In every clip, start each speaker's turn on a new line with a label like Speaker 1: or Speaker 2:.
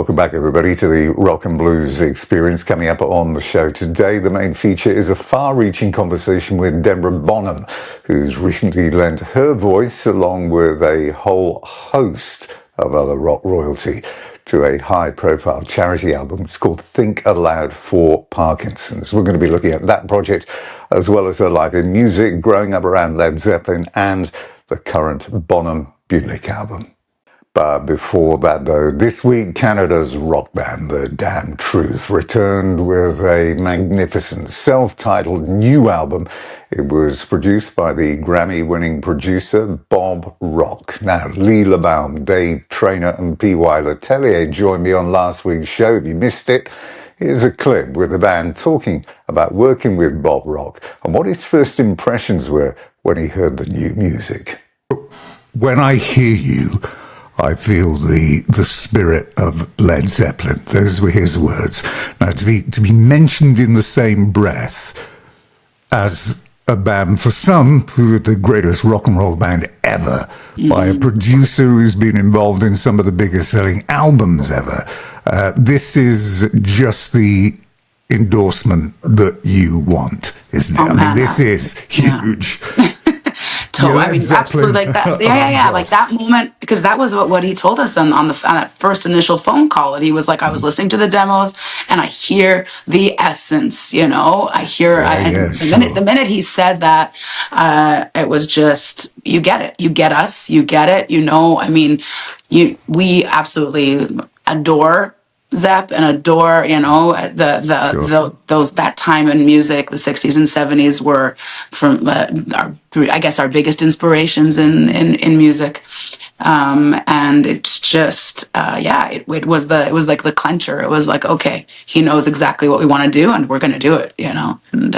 Speaker 1: Welcome back, everybody, to the Rock and Blues Experience. Coming up on the show today, the main feature is a far-reaching conversation with Deborah Bonham, who's recently lent her voice, along with a whole host of other rock royalty, to a high-profile charity album. It's called Think Aloud for Parkinson's. We're going to be looking at that project, as well as her life in music, growing up around Led Zeppelin, and the current Bonham Bullick album. But before that, though, this week, Canada's rock band, The Damn Truth, returned with a magnificent self-titled new album. It was produced by the Grammy-winning producer Bob Rock. Now, Lee LeBaum, Dave Traynor and P.Y. Letellier joined me on last week's show. If you missed it, here's a clip with the band talking about working with Bob Rock and what his first impressions were when he heard the new music.
Speaker 2: When I hear you, I feel the spirit of Led Zeppelin. Those were his words. Now, to be mentioned in the same breath as a band, for some, who are the greatest rock and roll band ever, by a producer who's been involved in some of the biggest selling albums ever, this is just the endorsement that you want, isn't it? I mean, this is huge.
Speaker 3: Totally. I mean, absolutely, like that. Yeah. Like that moment, because that was what he told us on that first initial phone call. And he was like, I was listening to the demos and I hear the essence, I hear, the minute he said that, it was just, you get it. You get us, you get it. I mean, we absolutely adore Zepp and adore, that time in music. The 60s and 70s were from our biggest inspirations in music. And it's just, it was like the clincher. It was like, okay, he knows exactly what we want to do and we're going to do it, and,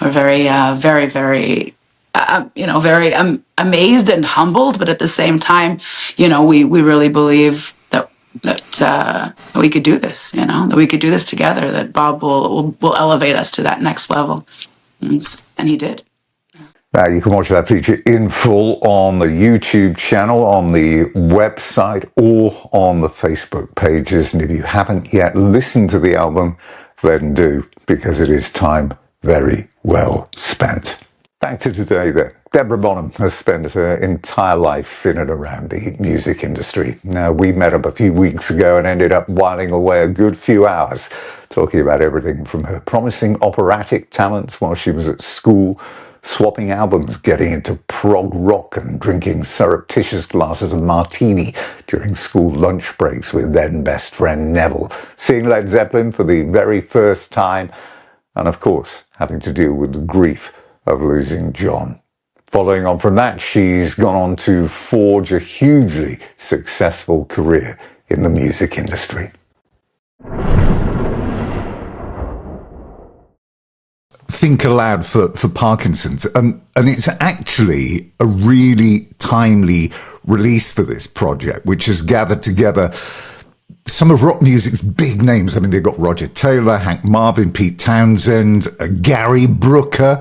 Speaker 3: we're very, very, very, very amazed and humbled, but at the same time, we really believe that we could do this, that we could do this together, that Bob will elevate us to that next level. And he did.
Speaker 1: Now, you can watch that feature in full on the YouTube channel, on the website, or on the Facebook pages. And if you haven't yet listened to the album, then do, because it is time very well spent. Back to today, then. Deborah Bonham has spent her entire life in and around the music industry. Now, we met up a few weeks ago and ended up whiling away a good few hours talking about everything from her promising operatic talents while she was at school, swapping albums, getting into prog rock and drinking surreptitious glasses of martini during school lunch breaks with then best friend Neville, seeing Led Zeppelin for the very first time, and of course, having to deal with the grief of losing John. Following on from that, she's gone on to forge a hugely successful career in the music industry.
Speaker 2: Think Aloud for Parkinson's, and it's actually a really timely release for this project, which has gathered together some of rock music's big names. I mean, they've got Roger Taylor, Hank Marvin, Pete Townsend, Gary Brooker,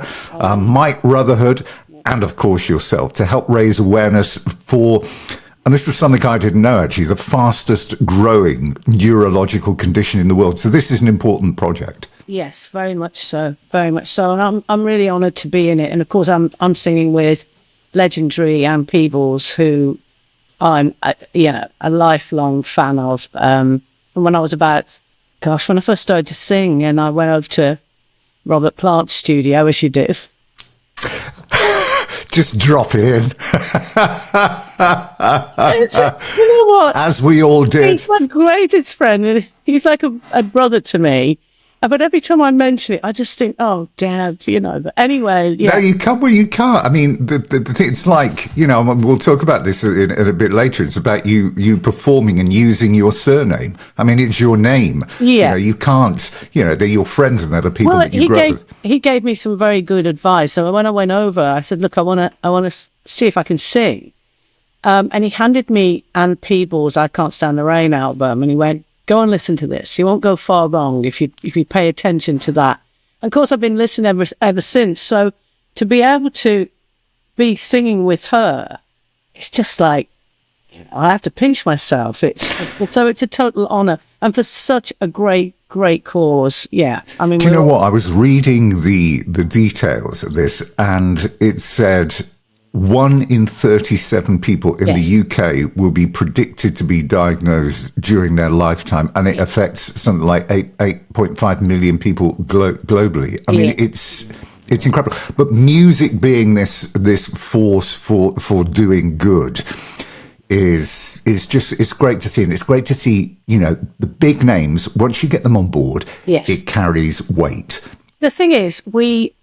Speaker 2: Mike Rutherford, and of course yourself, to help raise awareness for, and this was something I didn't know actually, the fastest growing neurological condition in the world. So this is an important project.
Speaker 4: Yes, very much so, very much so. And I'm really honoured to be in it. And of course, I'm singing with legendary Ann Peebles, who I'm a lifelong fan of. And when I was when I first started to sing, and I went over to Robert Plant's studio, as you did.
Speaker 2: Just drop it in.
Speaker 4: You know what?
Speaker 2: As we all did.
Speaker 4: He's my greatest friend, and he's like a brother to me. But every time I mention it, I just think, oh, Dad, But anyway, yeah.
Speaker 2: No, you can't. Well, you can't. I mean, the thing, it's like, we'll talk about this in a bit later. It's about you performing and using your surname. I mean, it's your name.
Speaker 4: Yeah.
Speaker 2: You can't, they're your friends and they're the people that you grew up with.
Speaker 4: He gave me some very good advice. So when I went over, I said, look, I want to see if I can sing. And he handed me Ann Peebles' I Can't Stand the Rain album. And he went, go and listen to this. You won't go far wrong if you pay attention to that. And of course, I've been listening ever since. So to be able to be singing with her, it's just like, I have to pinch myself. It's a total honour, and for such a great cause. Yeah, I mean,
Speaker 2: Do you know what? I was reading the details of this, and it said 1 in 37 people in the UK will be predicted to be diagnosed during their lifetime, and it affects something like 8.5 million people globally. I mean, it's incredible. But music being this force for doing good is just, it's great to see. And it's great to see, you know, the big names, once you get them on board, it carries weight.
Speaker 4: The thing is, we,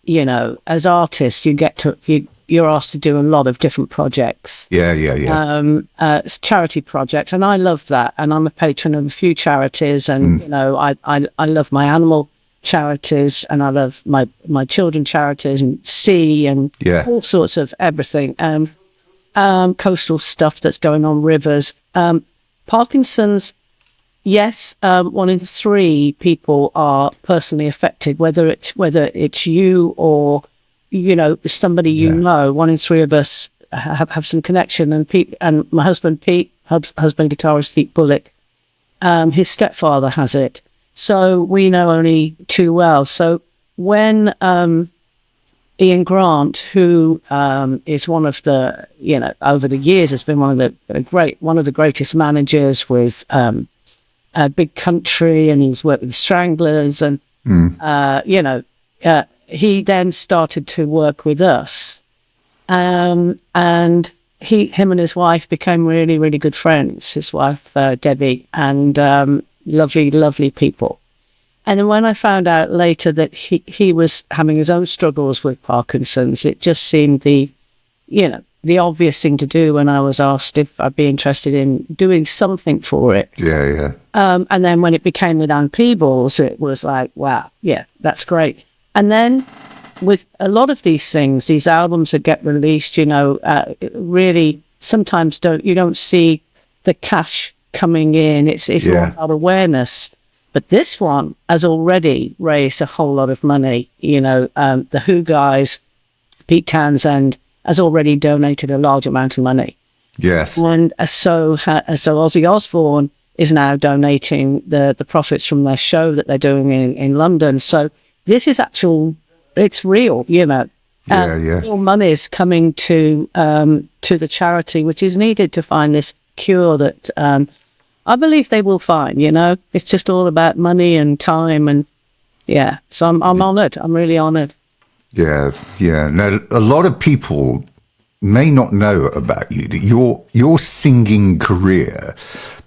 Speaker 4: you know, as artists, you're asked to do a lot of different projects. It's charity projects, and I love that. And I'm a patron of a few charities, and you know, I love my animal charities, and I love my children charities, and sea, and all sorts of everything. Coastal stuff that's going on, rivers. Parkinson's, yes, 1 in 3 people are personally affected, whether it's you or, you know, somebody you know. 1 in 3 of us have some connection. And Pete, and my husband guitarist Pete Bullick, his stepfather has it. So we know only too well. So when Ian Grant, who is one of the, you know, over the years has been one of the greatest managers with Big Country, and he's worked with the Stranglers, and you know, he then started to work with us, and him and his wife became really, really good friends. His wife Debbie, and lovely people. And then when I found out later that he was having his own struggles with Parkinson's, it just seemed the obvious thing to do when I was asked if I'd be interested in doing something for it. And then when it became with Ann Peebles, it was like, wow, yeah, that's great. And then with a lot of these things, these albums that get released, you know, really sometimes you don't see the cash coming in. It's more about awareness. But this one has already raised a whole lot of money. You know, the Who guys, Pete Townsend, has already donated a large amount of money.
Speaker 2: Yes.
Speaker 4: And so Ozzy Osbourne is now donating the profits from their show that they're doing in London. So this is it's real, you know. All money is coming to the charity, which is needed to find this cure that I believe they will find, you know. It's just all about money and time, and so I'm honoured. I'm really honoured.
Speaker 2: Yeah. Now, a lot of people may not know about you that your singing career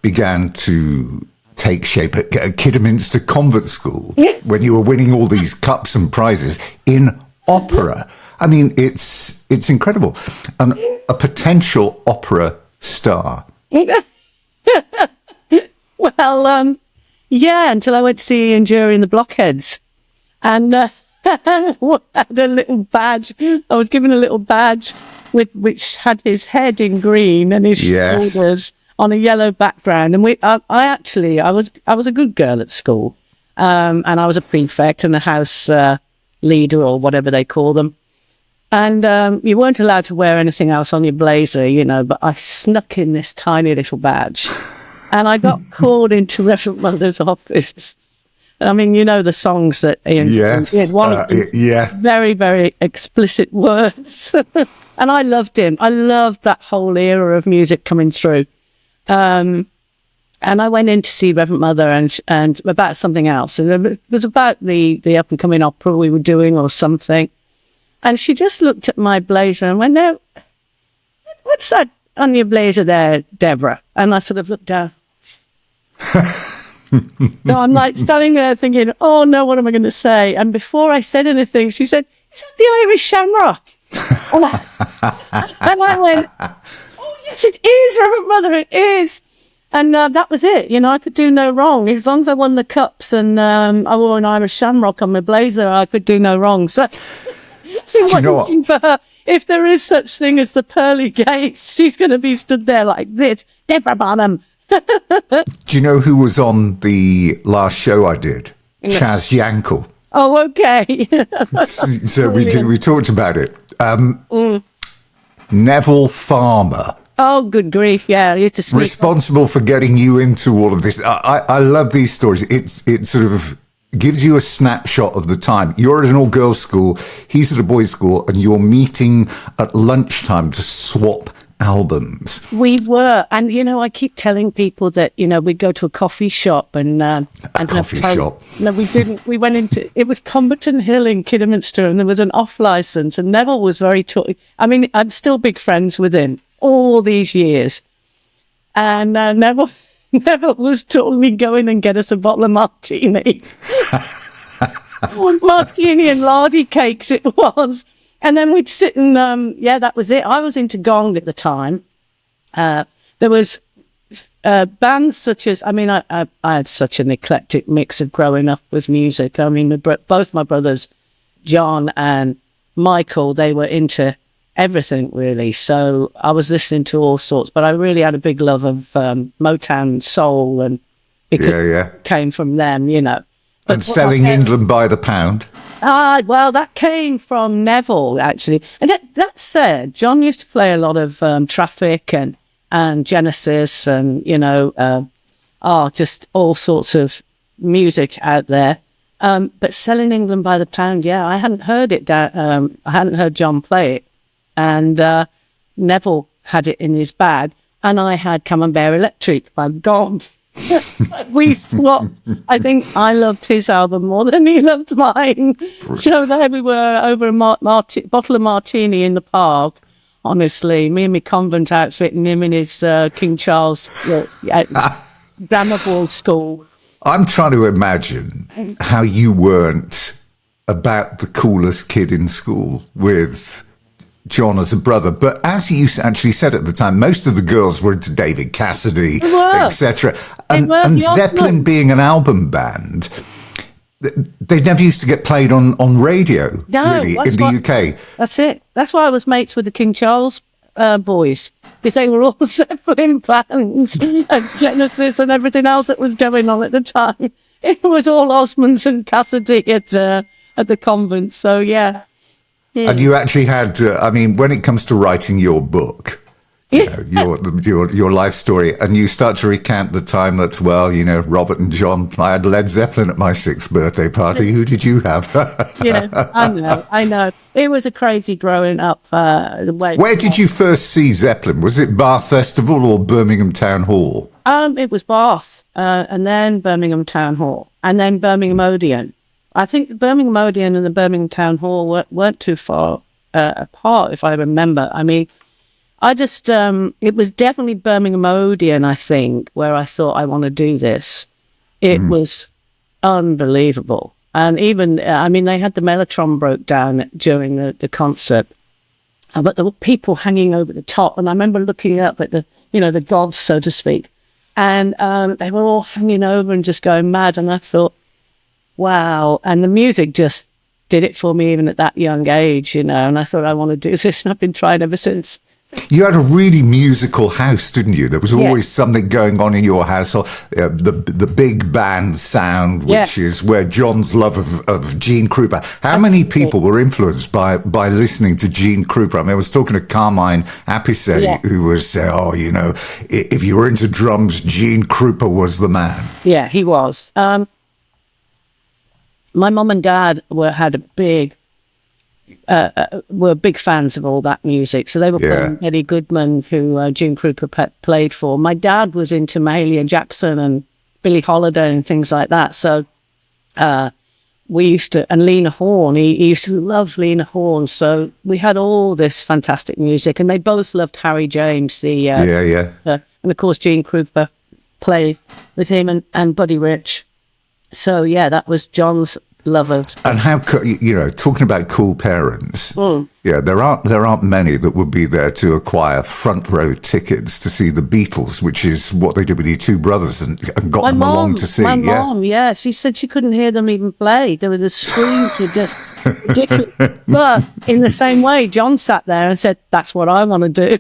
Speaker 2: began to take shape at Kidderminster Convent School when you were winning all these cups and prizes in opera. I mean, it's incredible. And a potential opera star.
Speaker 4: Well, until I went to see Ian Jury in the Blockheads, and had a little badge. I was given a little badge which had his head in green and his shoulders on a yellow background. And I was a good girl at school, and I was a prefect and a house leader, or whatever they call them. And you weren't allowed to wear anything else on your blazer, you know. But I snuck in this tiny little badge. And I got called into Reverend Mother's office. I mean, you know the songs that Ian did. One of them, very, very explicit words. And I loved him. I loved that whole era of music coming through. And I went in to see Reverend Mother and about something else. And it was about the up-and-coming opera we were doing or something. And she just looked at my blazer and went, "No, what's that on your blazer there, Deborah?" And I sort of looked down. So I'm like standing there thinking, oh no, what am I going to say? And before I said anything, she said, "Is that the Irish Shamrock?" And I went, "Oh yes, it is, Reverend Mother, it is." And that was it. You know, I could do no wrong. As long as I won the cups and I wore an Irish Shamrock on my blazer, I could do no wrong. So she's waiting for her. If there is such thing as the pearly gates, she's going to be stood there like this. Deborah Bonham.
Speaker 2: Do you know who was on the last show I did? Chaz Yankel.
Speaker 4: Oh, okay.
Speaker 2: So we talked about it. Neville Farmer
Speaker 4: Oh, good grief! Yeah, I used to sneak.
Speaker 2: Responsible for getting you into all of this. I love these stories. It sort of gives you a snapshot of the time. You're at an all-girls school, he's at a boys' school, and you're meeting at lunchtime to swap albums.
Speaker 4: We were, and I keep telling people that we'd go to a coffee shop and
Speaker 2: coffee shop.
Speaker 4: No, we didn't. We went into it was Comberton Hill in Kidderminster, and there was an off license, and Neville was very. I'm still big friends with him all these years, and Neville was totally going and get us a bottle of martini. Martini and lardy cakes it was. And then we'd sit and, that was it. I was into gong at the time. There was bands such as, I had such an eclectic mix of growing up with music. I mean, both my brothers, John and Michael, they were into everything, really. So I was listening to all sorts, but I really had a big love of Motown soul, and because it came from them, But
Speaker 2: and selling England by the pound.
Speaker 4: Well, that came from Neville, actually. And that said, John used to play a lot of Traffic and Genesis and, just all sorts of music out there. But selling England by the pound, I hadn't heard it. I hadn't heard John play it. And Neville had it in his bag. And I had Camembert Electric by Gone. We swapped. I think I loved his album more than he loved mine. So there we were over a bottle of martini in the park. Honestly, me in my convent outfit and him in his King Charles grammar ball school.
Speaker 2: I'm trying to imagine how you weren't about the coolest kid in school with John as a brother, but as you actually said at the time, most of the girls were into David Cassidy, etc. And Zeppelin being an album band, they never used to get played on radio, really, in the UK.
Speaker 4: That's it. That's why I was mates with the King Charles boys, because they were all Zeppelin fans and Genesis and everything else that was going on at the time. It was all Osmonds and Cassidy at the convent. So, yeah.
Speaker 2: And you actually had, when it comes to writing your book, your life story, and you start to recount the time that, Robert and John, I had Led Zeppelin at my 6th birthday party. Who did you have?
Speaker 4: I know. It was a crazy growing up.
Speaker 2: Where did you first see Zeppelin? Was it Bath Festival or Birmingham Town Hall?
Speaker 4: It was Bath, and then Birmingham Town Hall, and then Birmingham Odeon. I think the Birmingham Odeon and the Birmingham Town Hall weren't too far apart, if I remember. I mean, it was definitely Birmingham Odeon, I think, where I thought I want to do this. It was unbelievable. And even, they had the Mellotron broke down during the concert, but there were people hanging over the top. And I remember looking up at the gods, so to speak, and they were all hanging over and just going mad. And I thought, wow. And the music just did it for me even at that young age, and I thought I want to do this, and I've been trying ever since.
Speaker 2: You had a really musical house, didn't you? There was always something going on in your household. The big band sound, which is where John's love of Gene Krupa. How many people were influenced by listening to Gene Krupa? I was talking to Carmine Appice, who was saying, if you were into drums, Gene Krupa was the man.
Speaker 4: Yeah, he was. My mum and dad were big fans of all that music. So they were playing Eddie Goodman, who Gene Krupa played for. My dad was into Mahalia Jackson and Billie Holiday and things like that. So we used to, and Lena Horne, he used to love Lena Horne. So we had all this fantastic music, and they both loved Harry James, and of course Gene Krupa played with him and Buddy Rich. So that was John's love of.
Speaker 2: And how talking about cool parents, there aren't many that would be there to acquire front row tickets to see the Beatles, which is what they did with your two brothers and got them along to see.
Speaker 4: My mom, she said she couldn't hear them even play. There were the screams were just ridiculous. But in the same way, John sat there and said, "That's what I want to do,"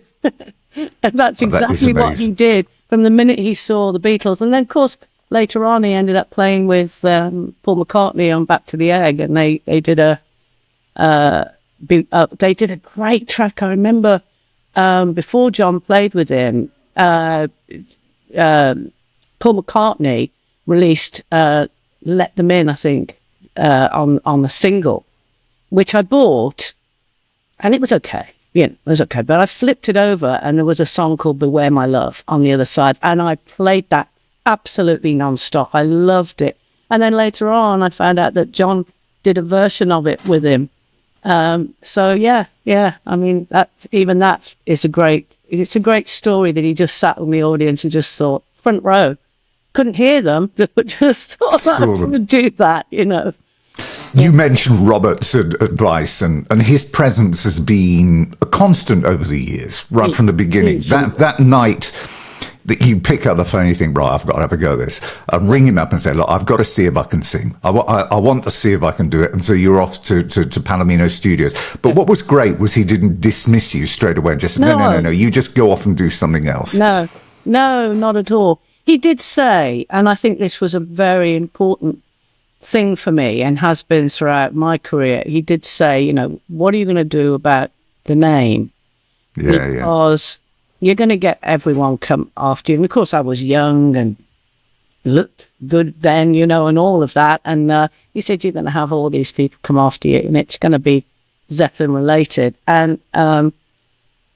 Speaker 4: and that's exactly what he did from the minute he saw the Beatles. And then, of course, later on, he ended up playing with Paul McCartney on Back to the Egg, and they did a great track. I remember before John played with him, Paul McCartney released Let Them In, I think, on a single, which I bought, and it was okay. Yeah, it was okay. But I flipped it over, and there was a song called Beware My Love on the other side, and I played that absolutely non-stop. I loved it. And then later on, I found out that John did a version of it with him. So yeah. I mean, that is it's a great story that he just sat in the audience and just thought, front row, couldn't hear them, but just thought I would do that, you know.
Speaker 2: You mentioned Robert's advice, and his presence has been a constant over the years, right from the beginning. That night that you pick up the phone, you think, right, I've got to have a go at this. And ring him up and say, look, I've got to see if I can sing. I want to see if I can do it. And so you're off to Palomino Studios. But what was great was he didn't dismiss you straight away and just said, no, you just go off and do something else.
Speaker 4: No, not at all. He did say, and I think this was a very important thing for me and has been throughout my career, he did say, you know, what are you going to do about the name? Because you're going to get everyone come after you. And of course, I was young and looked good then, you know, and all of that. And he said, you're going to have all these people come after you, and it's going to be Zeppelin related. And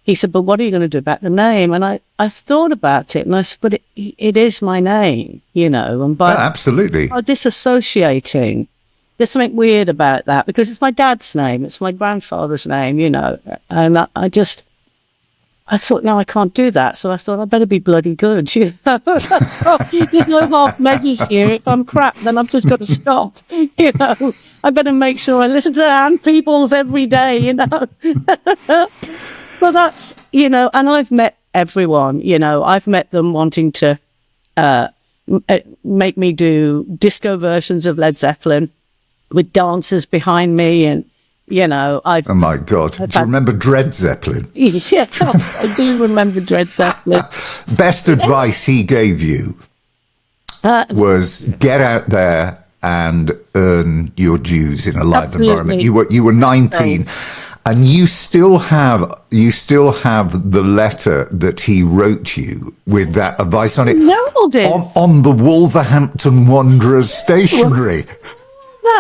Speaker 4: he said, but what are you going to do about the name? And I thought about it, and I said, but it is my name, you know. And
Speaker 2: absolutely.
Speaker 4: By disassociating, there's something weird about that, because it's my dad's name, it's my grandfather's name, you know. And I thought, no, I can't do that. So I thought, I better be bloody good, you know. There's no half measures here. If I'm crap, then I've just got to stop, you know. I better make sure I listen to the Hand Peoples every day, you know. Well, that's, you know, and I've met everyone, you know. I've met them wanting to make me do disco versions of Led Zeppelin with dancers behind me, and, you know,
Speaker 2: oh my God. Do you remember Dread Zeppelin?
Speaker 4: Yeah, I do remember Dread Zeppelin.
Speaker 2: Best advice he gave you was get out there and earn your dues in a live environment. You were 19. And you still have the letter that he wrote you with that advice on it. On the Wolverhampton Wanderers stationery.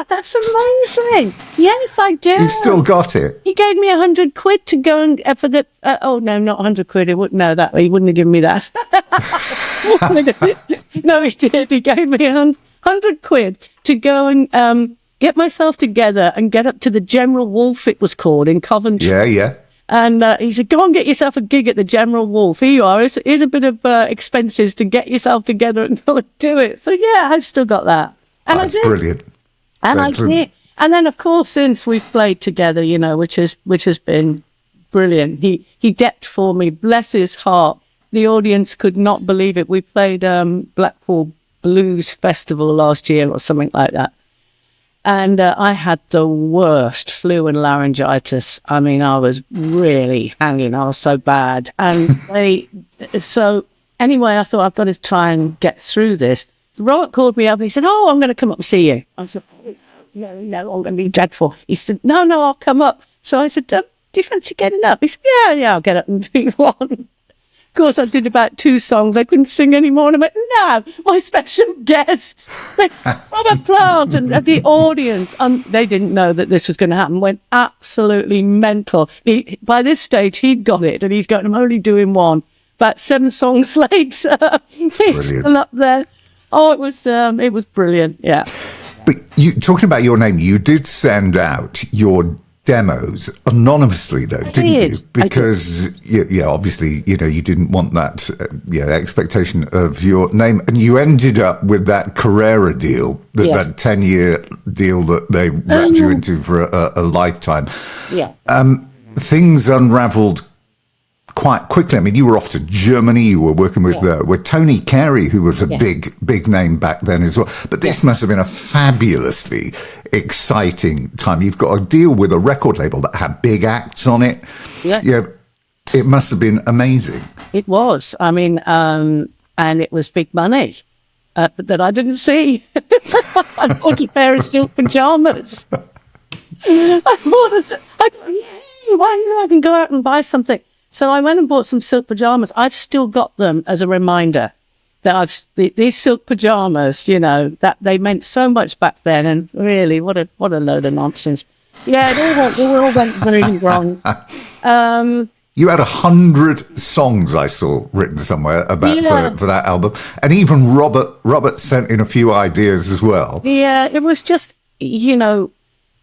Speaker 4: That's amazing. Yes, I do.
Speaker 2: You've still got it.
Speaker 4: He gave me £100 to go and for the. Oh no, not £100. He wouldn't know that. He wouldn't have given me that. No, he did. He gave me £100 to go and get myself together and get up to the General Wolf, it was called, in Coventry.
Speaker 2: Yeah.
Speaker 4: And he said, go and get yourself a gig at the General Wolf. Here you are. Here's a bit of expenses to get yourself together and go and do it. So yeah, I've still got that. And
Speaker 2: that's brilliant.
Speaker 4: And I did. And then, of course, since we've played together, you know, which has been brilliant. He decked for me, bless his heart. The audience could not believe it. We played Blackpool Blues Festival last year or something like that. And I had the worst flu and laryngitis. I mean, I was really hanging. I was so bad. And so anyway, I thought I've got to try and get through this. Robert called me up and he said, oh, I'm going to come up and see you. I said, no, I'm going to be dreadful. He said, no, I'll come up. So I said, do you fancy getting up? He said, yeah, I'll get up and do one. Of course, I did about 2 songs. I couldn't sing anymore. And I went, no, my special guest, Robert Plant, and the audience. They didn't know that this was going to happen. Went absolutely mental. By this stage, he'd got it, and he's going, I'm only doing one. About 7 songs later, he's still up there. Oh, it was brilliant. Yeah.
Speaker 2: But you talking about your name, you did send out your demos anonymously, though, didn't you? Because obviously, you know, you didn't want that expectation of your name, and you ended up with that Carrera deal, that 10-year deal that they wrapped you into for a lifetime.
Speaker 4: Yeah.
Speaker 2: Things unravelled quite quickly. I mean, you were off to Germany. You were working with Tony Carey, who was a big name back then as well. But this must have been a fabulously exciting time. You've got to deal with a record label that had big acts on it. Yeah, it must have been amazing.
Speaker 4: It was. I mean, and it was big money that I didn't see. I bought a pair of silk pajamas. I thought, I can go out and buy something. So I went and bought some silk pajamas. I've still got them as a reminder that these silk pajamas, you know, that they meant so much back then. And really, what a load of nonsense. Yeah, it all went very wrong.
Speaker 2: You had 100 songs I saw written somewhere about for that album, and even Robert sent in a few ideas as well.
Speaker 4: Yeah, it was just, you know,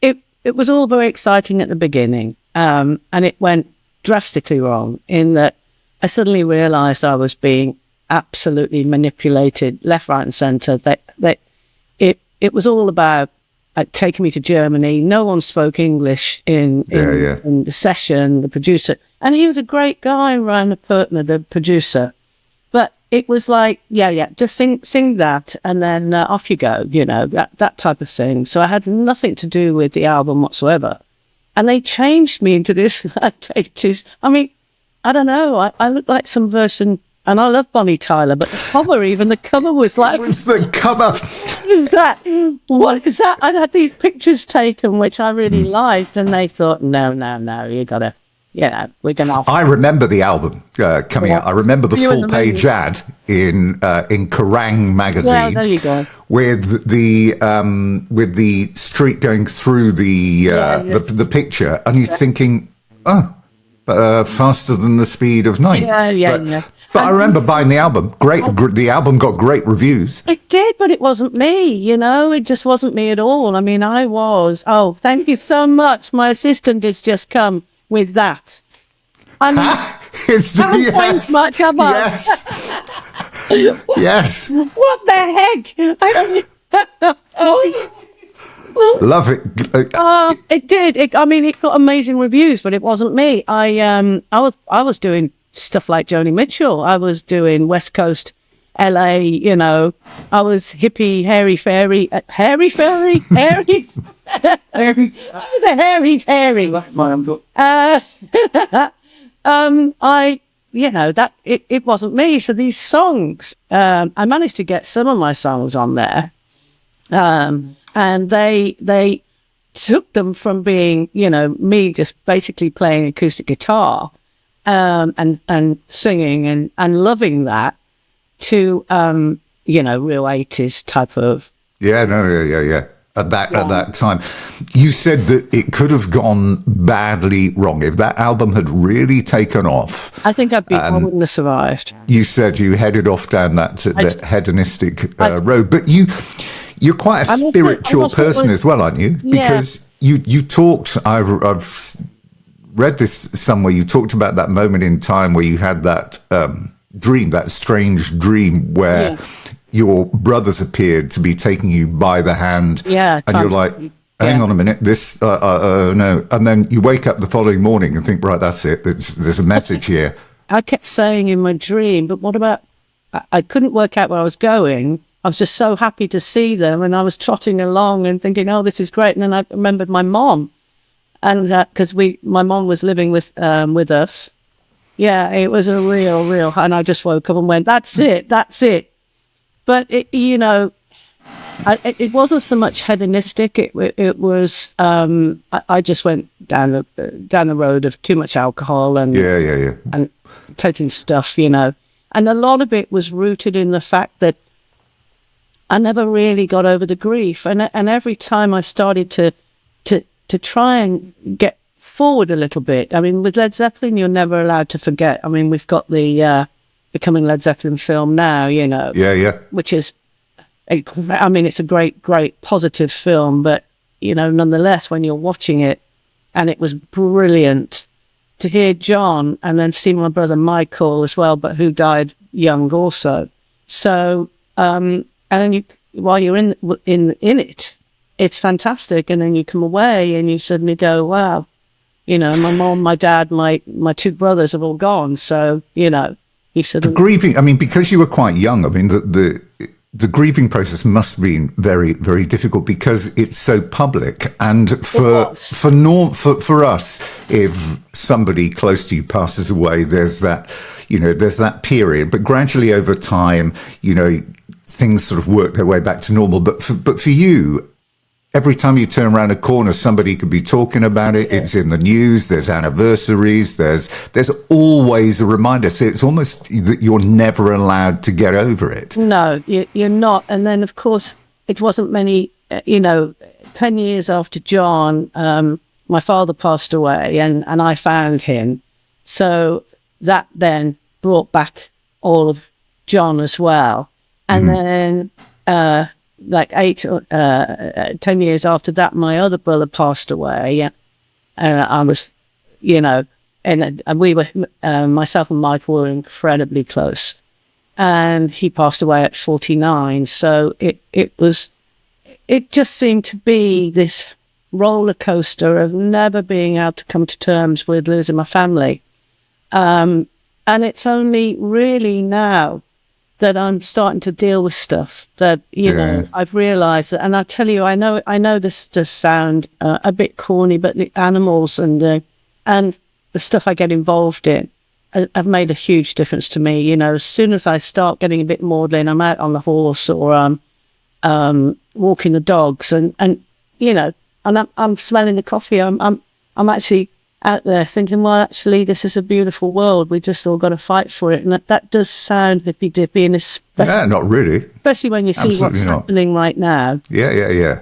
Speaker 4: it was all very exciting at the beginning, and it went drastically wrong in that I suddenly realised I was being absolutely manipulated left, right, and centre. That it was all about taking me to Germany. No one spoke English in the session. The producer, and he was a great guy, Ryan Pertner, the producer. But it was like, just sing that, and then off you go. You know, that type of thing. So I had nothing to do with the album whatsoever. And they changed me into this like 80s. I mean, I don't know. I look like some version, and I love Bonnie Tyler, but the cover was like...
Speaker 2: What's the cover?
Speaker 4: What is that? What is that? I had these pictures taken, which I really liked, and they thought, no, you gotta... Yeah, we're gonna...
Speaker 2: I remember the album coming out. I remember the full-page ad in Kerrang! Magazine.
Speaker 4: Yeah, there you go.
Speaker 2: With the street going through the picture, and you're thinking, faster than the speed of light.
Speaker 4: Yeah.
Speaker 2: But I remember buying the album. The album got great reviews.
Speaker 4: It did, but it wasn't me, you know? It just wasn't me at all. I mean, I was... Oh, thank you so much. My assistant has just come with that. I mean, haven't point much, have I?
Speaker 2: Yes. Yes.
Speaker 4: What the heck?
Speaker 2: Love it.
Speaker 4: It did. It got amazing reviews, but it wasn't me. I was doing stuff like Joni Mitchell. I was doing West Coast LA, you know. I was hippie, hairy fairy. Hairy fairy? Hairy? I was a hairy fairy. It wasn't me. So these songs, I managed to get some of my songs on there. And they took them from being, you know, me just basically playing acoustic guitar, and singing and loving that, to, you know, real 80s type of...
Speaker 2: Yeah. At that time, you said that it could have gone badly wrong if that album had really taken off.
Speaker 4: I think I wouldn't have survived.
Speaker 2: You said you headed off down that hedonistic road, but you're quite a spiritual person as well, aren't you? Because you talked. I've read this somewhere. You talked about that moment in time where you had that dream, that strange dream where your brothers appeared to be taking you by the hand. Yeah, and you're like, hang on a minute, this, no. And then you wake up the following morning and think, right, that's it. There's a message here.
Speaker 4: I kept saying in my dream, but what about, I couldn't work out where I was going. I was just so happy to see them, and I was trotting along and thinking, oh, this is great. And then I remembered my mom, and because my mom was living with us. Yeah, it was a real, and I just woke up and went, that's it. But it, you know, it wasn't so much hedonistic. It was, I just went down the road of too much alcohol and and taking stuff, you know, and a lot of it was rooted in the fact that I never really got over the grief, and every time I started to try and get forward a little bit. I mean, with Led Zeppelin, you're never allowed to forget. I mean, we've got the Becoming Led Zeppelin film now, you know. Yeah. Which is, I mean, it's a great positive film, but, you know, nonetheless, when you're watching it, and it was brilliant to hear John and then see my brother Michael as well, but who died young also. So, and then while you're in it, it's fantastic. And then you come away and you suddenly go, wow, you know, my mom, my dad, my two brothers have all gone. So, you know, the
Speaker 2: grieving, I mean, because you were quite young, I mean, the grieving process must have been very, very difficult because it's so public. And for us, if somebody close to you passes away, there's that period. But gradually over time, you know, things sort of work their way back to normal. But for you, every time you turn around a corner, somebody could be talking about it. It's in the news. There's anniversaries. There's always a reminder. So it's almost that you're never allowed to get over it.
Speaker 4: No, you're not. And then, of course, it wasn't many, 10 years after John, my father passed away and I found him. So that then brought back all of John as well. And then, 10 years after that, my other brother passed away. And I was, and we were, myself and Michael were incredibly close. And he passed away at 49. So it just seemed to be this roller coaster of never being able to come to terms with losing my family. And it's only really now that I'm starting to deal with stuff that, I've realized that. And I tell you, I know this does sound a bit corny, but the animals and the stuff I get involved in have made a huge difference to me. As soon as I start getting a bit maudlin, I'm out on the horse or walking the dogs and I'm smelling the coffee. I'm actually out there thinking, well, actually, this is a beautiful world. We just all got to fight for it. And that does sound hippy-dippy, and especially,
Speaker 2: not really.
Speaker 4: Especially when you see what's happening right now.
Speaker 2: Yeah.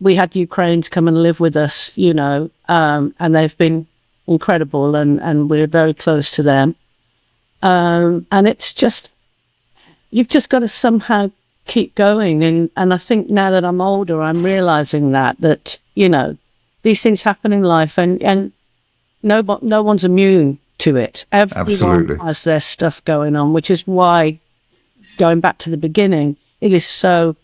Speaker 4: We had Ukrainians come and live with us, and they've been incredible, and we're very close to them. And it's just, you've just got to somehow keep going. And I think now that I'm older, I'm realizing that these things happen in life, and no one's immune to it. Everyone has their stuff going on, which is why, going back to the beginning, it is so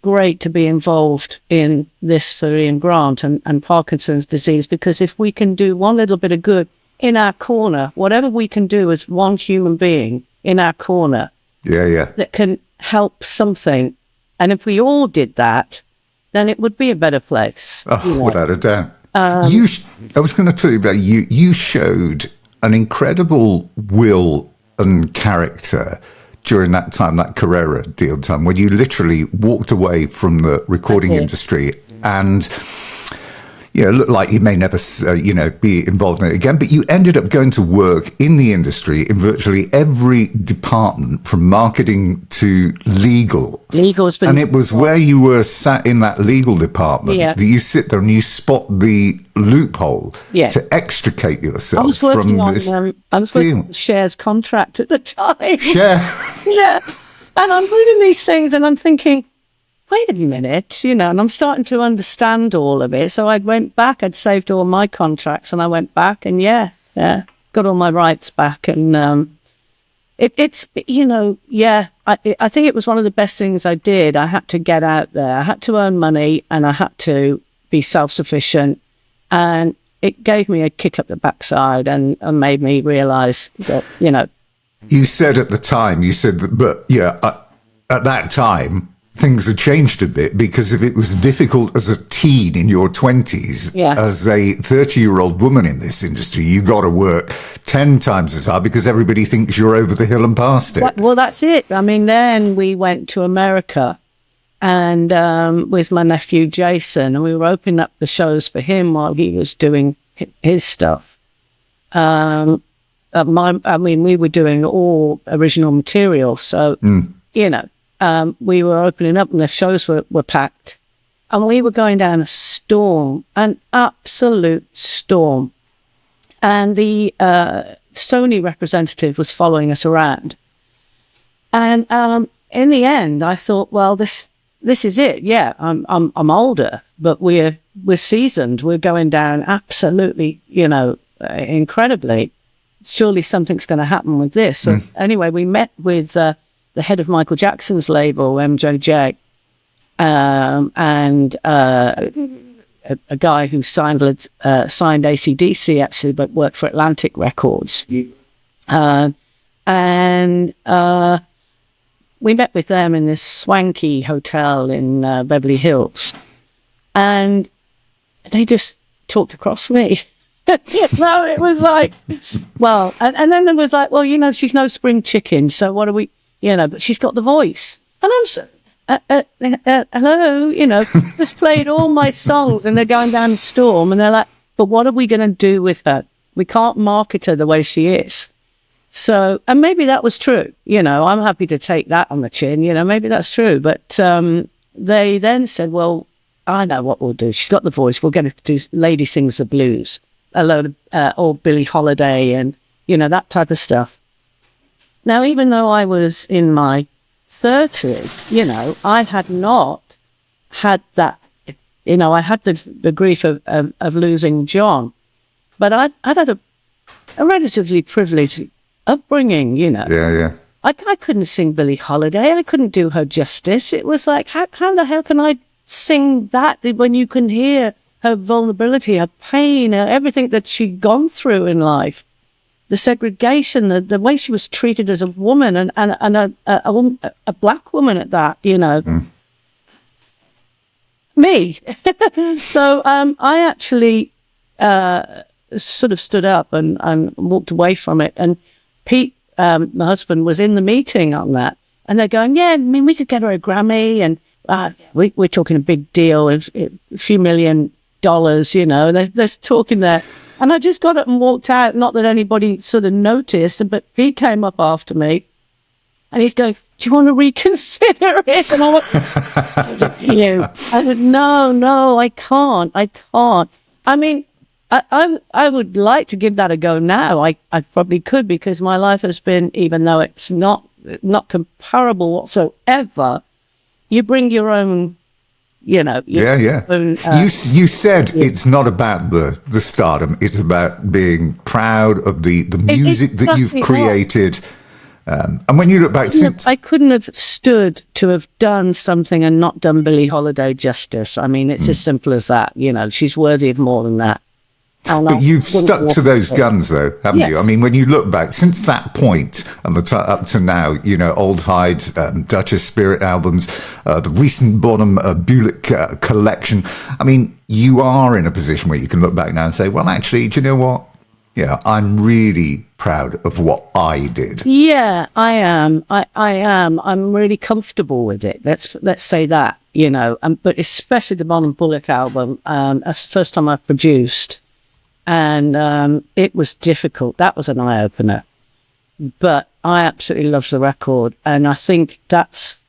Speaker 4: great to be involved in this for Ian Grant and Parkinson's disease, because if we can do one little bit of good in our corner, whatever we can do as one human being in our corner, that can help something, and if we all did that, then it would be a better place.
Speaker 2: Oh, without a doubt. I was going to tell you about you. You showed an incredible will and character during that time, that Carrera deal time, when you literally walked away from the recording industry and looked like you may never, be involved in it again. But you ended up going to work in the industry in virtually every department, from marketing to legal.
Speaker 4: Legal's been,
Speaker 2: and it was where you were sat in that legal department that you sit there and you spot the loophole to extricate yourself from this.
Speaker 4: I was working on Cher's contract at the time.
Speaker 2: Cher.
Speaker 4: Yeah, and I'm reading these things and I'm thinking, wait a minute, and I'm starting to understand all of it. So I went back, I'd saved all my contracts and I went back and got all my rights back. And I think it was one of the best things I did. I had to get out there. I had to earn money and I had to be self-sufficient. And it gave me a kick up the backside and made me realize that,
Speaker 2: You said at the time, at that time, things had changed a bit, because if it was difficult as a teen in your 20s, as a 30-year-old woman in this industry, you got to work 10 times as hard because everybody thinks you're over the hill and past it.
Speaker 4: Well, that's it. I mean, then we went to America and with my nephew Jason, and we were opening up the shows for him while he was doing his stuff. We were doing all original material, so, we were opening up and the shows were packed, and we were going down a storm, an absolute storm. And the Sony representative was following us around. And in the end, I thought, well, this is it. Yeah, I'm older, but we're seasoned. We're going down absolutely, incredibly. Surely something's going to happen with this. So anyway, we met with the head of Michael Jackson's label, MJJ, and a guy who signed AC/DC, actually, but worked for Atlantic Records. And we met with them in this swanky hotel in Beverly Hills. And they just talked across me. It was like, well, and then there was like, well, she's no spring chicken, so what are we... but she's got the voice. And hello, just played all my songs and they're going down the storm. And they're like, but what are we going to do with her? We can't market her the way she is. So, and maybe that was true. I'm happy to take that on the chin. Maybe that's true. But they then said, well, I know what we'll do. She's got the voice. We'll get her to do Lady Sings the Blues, a load of, or Billie Holiday and, that type of stuff. Now, even though I was in my 30s, I had not had that, I had the grief of losing John, but I'd had a relatively privileged upbringing,
Speaker 2: Yeah.
Speaker 4: I couldn't sing Billie Holiday. I couldn't do her justice. It was like, how the hell can I sing that when you can hear her vulnerability, her pain, everything that she'd gone through in life, the segregation, the way she was treated as a woman and a black woman at that, Me. So I actually sort of stood up and walked away from it. And Pete, my husband, was in the meeting on that. And they're going, yeah, I mean, we could get her a Grammy. And we're talking a big deal, a few $1 million, they're talking there. And I just got up and walked out, not that anybody sort of noticed, but he came up after me and he's going, do you want to reconsider it? And I went, I said, no, I can't. I mean, I would like to give that a go now. I probably could, because my life has been, even though it's not comparable whatsoever, you bring your own, own,
Speaker 2: you said it's not about the stardom. It's about being proud of the music that you've created. And when you look back,
Speaker 4: I couldn't have stood to have done something and not done Billie Holiday justice. I mean, it's as simple as that. She's worthy of more than that.
Speaker 2: But you've stuck to those guns, though, haven't you? I mean, when you look back, since that point and up to now, Old Hyde, Duchess Spirit albums, the recent Bonham Bullick collection. I mean, you are in a position where you can look back now and say, well, actually, do you know what? Yeah, I'm really proud of what I did.
Speaker 4: Yeah, I am. I am. I'm really comfortable with it. Let's say that, but especially the Bonham Bullick album. That's the first time I produced. And it was difficult. That was an eye-opener. But I absolutely love the record. And I think that's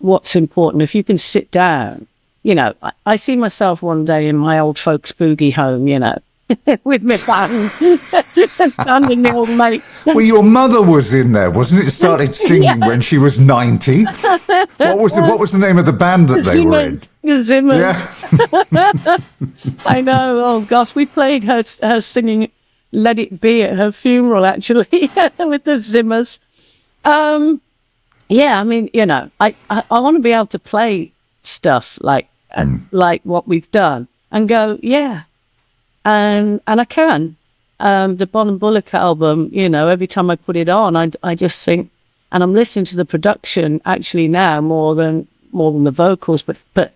Speaker 4: what's important. If you can sit down, I see myself one day in my old folks' boogie home, with my band, and the old mate.
Speaker 2: Well, your mother was in there, wasn't it? Started singing when she was 90. What was the name of the band that they were in?
Speaker 4: The Zimmers.
Speaker 2: Yeah.
Speaker 4: I know. Oh gosh, we played her singing "Let It Be" at her funeral, actually, with the Zimmers. Yeah, I mean, I want to be able to play stuff like what we've done and go, yeah. And I can. The Bonham Bullick album, every time I put it on, I just think, and I'm listening to the production actually now more than the vocals, but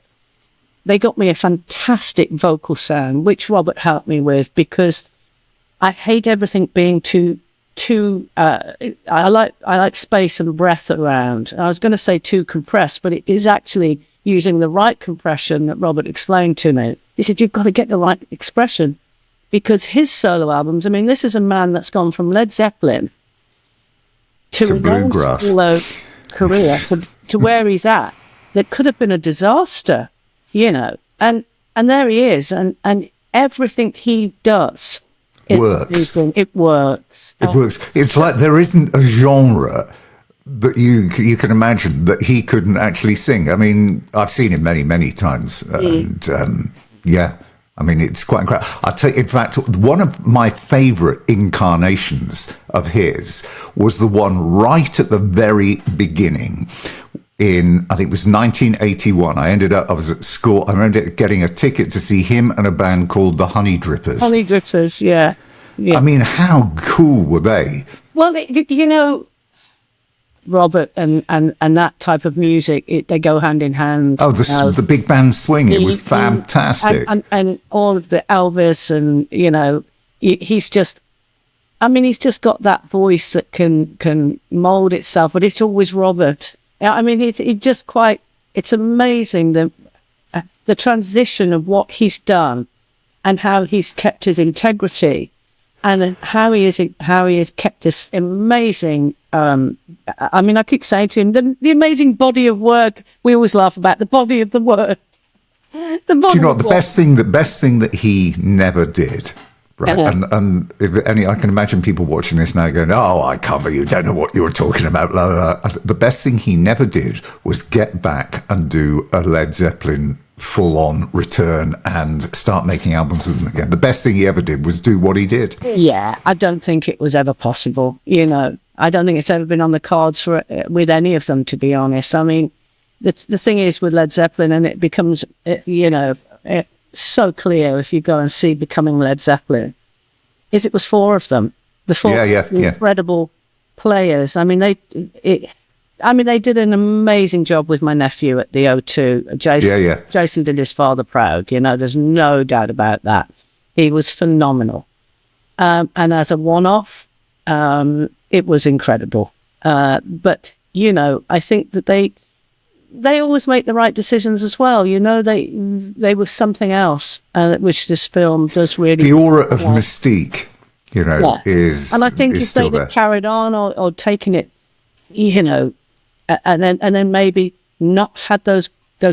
Speaker 4: they got me a fantastic vocal sound, which Robert helped me with, because I hate everything being too. I like space and breath around. I was going to say too compressed, but it is actually using the right compression that Robert explained to me. He said, you've got to get the right expression, because his solo albums, I mean, this is a man that's gone from Led Zeppelin to
Speaker 2: bluegrass
Speaker 4: solo career to where he's at. That could have been a disaster, and there he is. And everything he does
Speaker 2: works.
Speaker 4: It works.
Speaker 2: It works. It's like there isn't a genre that you can imagine that he couldn't actually sing. I mean, I've seen him many, many times. And I mean, it's quite incredible. I'll tell you, in fact, one of my favourite incarnations of his was the one right at the very beginning in, I think it was 1981. I was at school. I remember getting a ticket to see him and a band called the Honey Drippers.
Speaker 4: Honey Drippers, yeah.
Speaker 2: I mean, how cool were they?
Speaker 4: Well, Robert and that type of music, they go hand in hand.
Speaker 2: Oh, the big band swing, it was fantastic.
Speaker 4: And all of the Elvis and, he's just got that voice that can mould itself, but it's always Robert. I mean, he just quite it's amazing the transition of what he's done and how he's kept his integrity and how he has kept this amazing. I mean, I keep saying to him, the amazing body of work. We always laugh about the body of the work. The body.
Speaker 2: Do you know what, the best thing that he never did, right? And if any, I can imagine people watching this now going, "Oh, I can't believe you don't know what you're talking about." Blah, blah, blah. The best thing he never did was get back and do a Led Zeppelin full-on return and start making albums with them again. The best thing he ever did was do what he did.
Speaker 4: Yeah, I don't think it was ever possible. You know, I don't think it's ever been on the cards with any of them, to be honest. I mean, the thing is with Led Zeppelin, and it becomes, so clear if you go and see Becoming Led Zeppelin, is it was four of them. The four incredible players. I mean, they did an amazing job with my nephew at the O2. Jason did his father proud. You know, there's no doubt about that. He was phenomenal. And as a one-off, it was incredible. But, you know, I think that they always make the right decisions as well. You know, they were something else, which this film does really. The
Speaker 2: aura of mystique, you know, is.
Speaker 4: And I think if
Speaker 2: they'd
Speaker 4: have carried on or taken it, you know, and then maybe not had those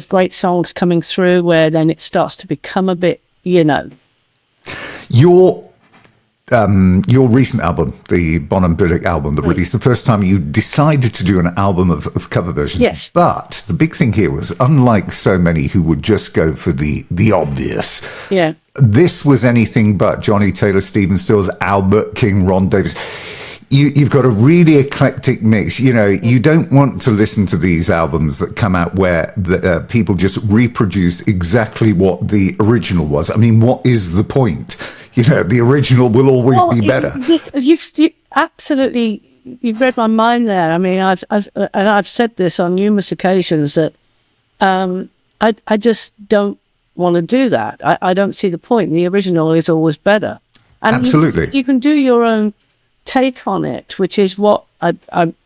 Speaker 4: great songs coming through, where then it starts to become a bit, you know.
Speaker 2: Your recent album, the Bonham Bullick album that released the first time, you decided to do an album of cover versions.
Speaker 4: Yes.
Speaker 2: But the big thing here was, unlike so many who would just go for the obvious, this was anything but. Johnny Taylor, Stephen Stills, Albert King, Ron Davis. You've got a really eclectic mix. You know, you don't want to listen to these albums that come out where people just reproduce exactly what the original was. I mean, what is the point? You know, the original will always be better.
Speaker 4: You've absolutely, you've read my mind there. I mean, I've said this on numerous occasions that I just don't want to do that. I don't see the point. The original is always better. And
Speaker 2: absolutely.
Speaker 4: You can do your own take on it, which is what and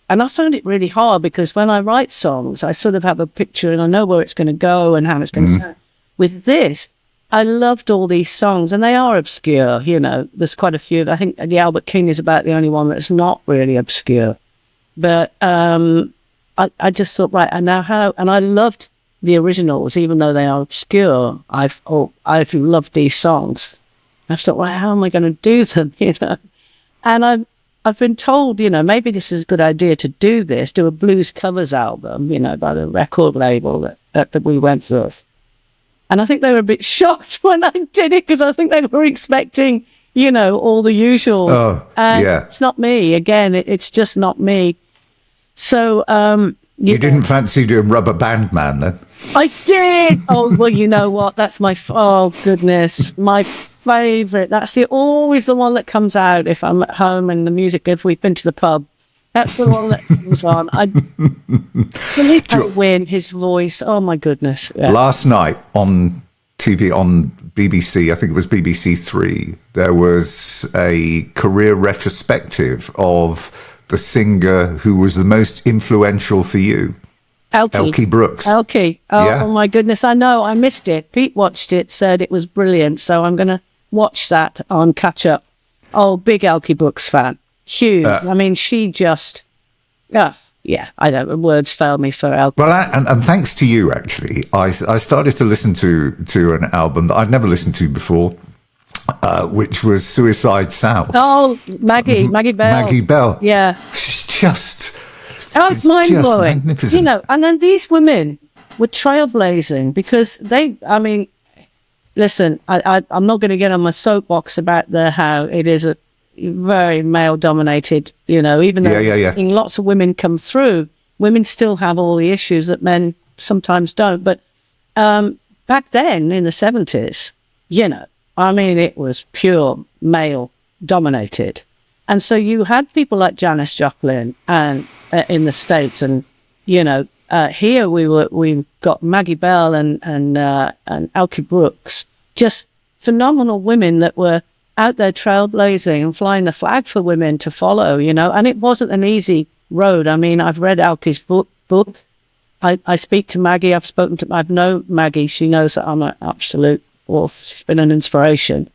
Speaker 4: I found it really hard, because when I write songs, I sort of have a picture and I know where it's going to go and how it's going to sound. With this, I loved all these songs, and they are obscure. You know, there's quite a few. I think the Albert King is about the only one that's not really obscure. But I just thought, right, and now how? And I loved the originals, even though they are obscure. I've loved these songs. I thought, right, how am I going to do them? You know, and I've been told, you know, maybe this is a good idea to do a blues covers album, you know, by the record label that we went with. And I think they were a bit shocked when I did it, because I think they were expecting, you know, all the usual.
Speaker 2: Oh, yeah.
Speaker 4: It's not me. Again, it's just not me. So,
Speaker 2: you didn't fancy doing Rubber Band Man then?
Speaker 4: I did. Oh, well, you know what? That's oh goodness, my favourite. That's always the one that comes out if I'm at home and the music, if we've been to the pub. That's the one that comes on. Felipe Win, his voice. Oh my goodness! Yeah.
Speaker 2: Last night on TV on BBC, I think it was BBC Three, there was a career retrospective of the singer who was the most influential for you, Elkie Brooks.
Speaker 4: Elkie. Oh my goodness! I know. I missed it. Pete watched it, said it was brilliant. So I'm going to watch that on catch up. Oh, big Elkie Brooks fan. Huge. I mean, she just, I don't. Words fail me for Elkie.
Speaker 2: Well, and thanks to you, actually, I started to listen to an album that I'd never listened to before, which was Suicide South.
Speaker 4: Oh, Maggie Bell.
Speaker 2: Maggie Bell.
Speaker 4: Yeah.
Speaker 2: She's just.
Speaker 4: It's mind blowing. Magnificent. You know, and then these women were trailblazing, because they. I mean, listen, I'm not going to get on my soapbox about how it is a very male dominated, you know, even though lots of women come through, women still have all the issues that men sometimes don't. But back then in the 70s, you know, I mean, it was pure male dominated. And so you had people like Janis Joplin and in the States, and, you know, here we got Maggie Bell and Elkie Brooks, just phenomenal women that were out there trailblazing and flying the flag for women to follow, you know, and it wasn't an easy road. I mean, I've read Elkie's book, I speak to Maggie. I've known Maggie. She knows that I'm an absolute wolf. She's been an inspiration.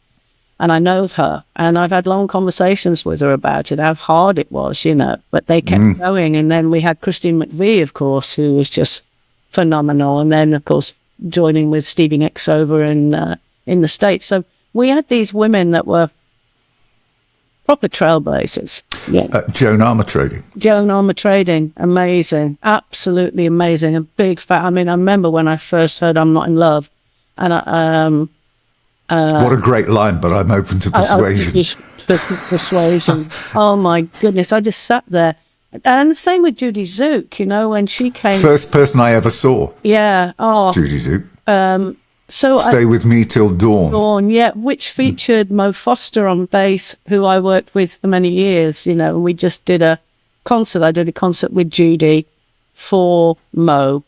Speaker 4: And I know her, and I've had long conversations with her about it, how hard it was, but they kept going. And then we had Christine McVie, of course, who was just phenomenal. And then, of course, joining with Stevie Nicks over in the States. So we had these women that were proper trailblazers. Yeah.
Speaker 2: Joan Armatrading.
Speaker 4: Joan Armatrading, amazing, absolutely amazing. A big fan. I mean, I remember when I first heard "I'm Not in Love," and
Speaker 2: what a great line, but I'm open to persuasion.
Speaker 4: Persuasion. Oh my goodness, I just sat there. And the same with Judy Zook, when she came.
Speaker 2: First person I ever saw.
Speaker 4: Yeah. Oh.
Speaker 2: Judy Zook.
Speaker 4: So
Speaker 2: Stay With Me Till Dawn.
Speaker 4: Dawn, yeah, which featured Mo Foster on bass, who I worked with for many years, and we just did a concert. I did a concert with Judy for Mo,